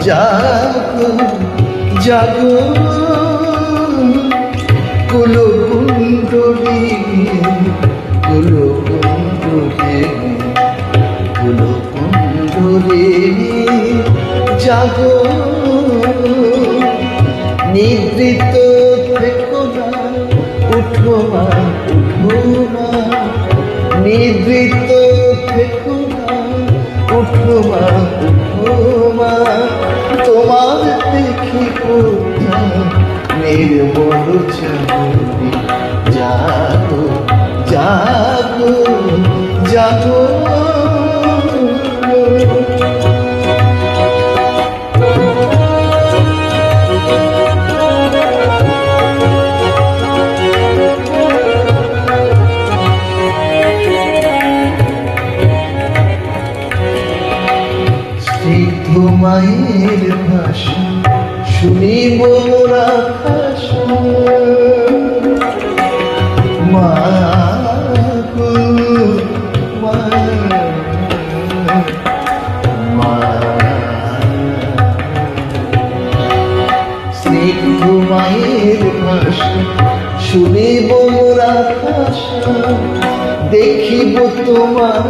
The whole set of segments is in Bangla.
জাগো জাগো কুলকুণ্ডলী কুলকুণ্ডলী কুলকুণ্ডলী জাগো নিদ্রিত থেকো না উঠো মা উঠো মা নিদ্রিত থেকো না উঠো মা উঠো মা তোমার দেখি নির্মল চাঁদনী জাগো জাগো জাগো স্নিগ্ধ মায়ের ভাষা শুনিব মোরা ভাষা মা গো মা মা স্নিগ্ধ মায়ের ভাষা শুনিব মোরা ভাষা দেখিব তোমার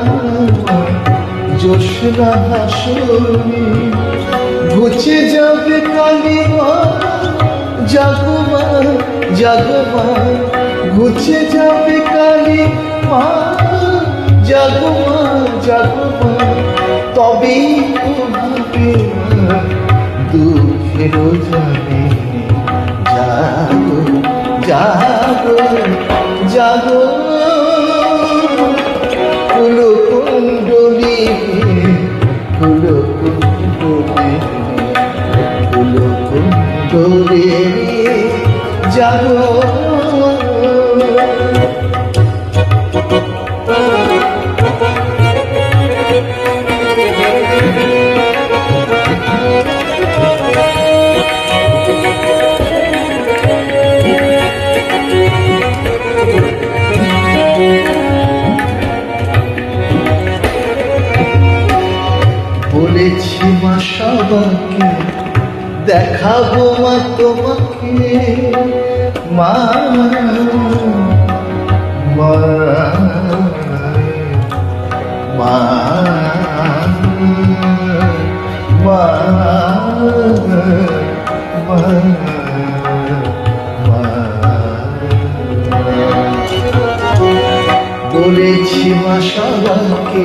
জোৎস্না হাসনে ঘুচে যাবে কালী মা জাগো মা জাগো মা ঘুচে যাবে কালী মা জাগো মা জাগো মা তবেই তোমাকে দুঃখের জানে জাগো জাগো জাগো কুলকুণ্ডলী কুলকুণ্ডলী কুলকুণ্ডলী জাগো বলেছি মা সবাইকে দেখাবো মা তোমাকে মা মা মা মা বলেছি মা সবাইকে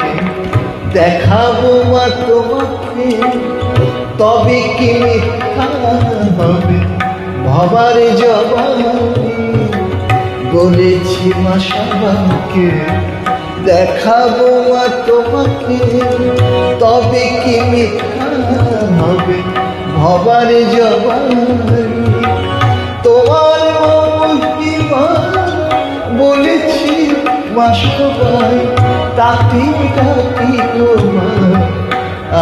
দেখাবো মা তোমাকে তবে কি মিথ্যা হবে ভাবার জবাবে বলেছি মা সবাইকে দেখাবো মা তোমাকে তবে কি মিথ্যা হবে ভাবার জবাবে তোমার মহিমা বলেছি মা সবাই তাকে ডাকি গো মা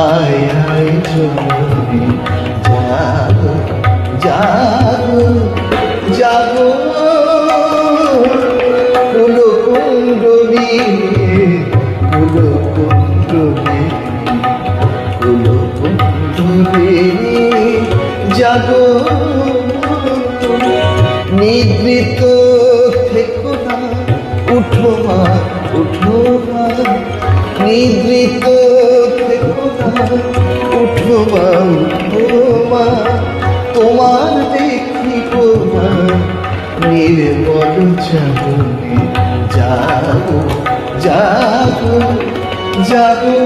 আয় আয় জননী জাগো জাগো জাগো কুলকুণ্ডলী কুলকুণ্ডলী কুলকুণ্ডলী জাগো নিদ্রিত থেকো না উঠো মা উঠো মা নিদ্রিত থেকো না উঠো মা উঠো মা তোমার দেখিব মা নির্মল চাঁদনী জাগো জাগো জাগো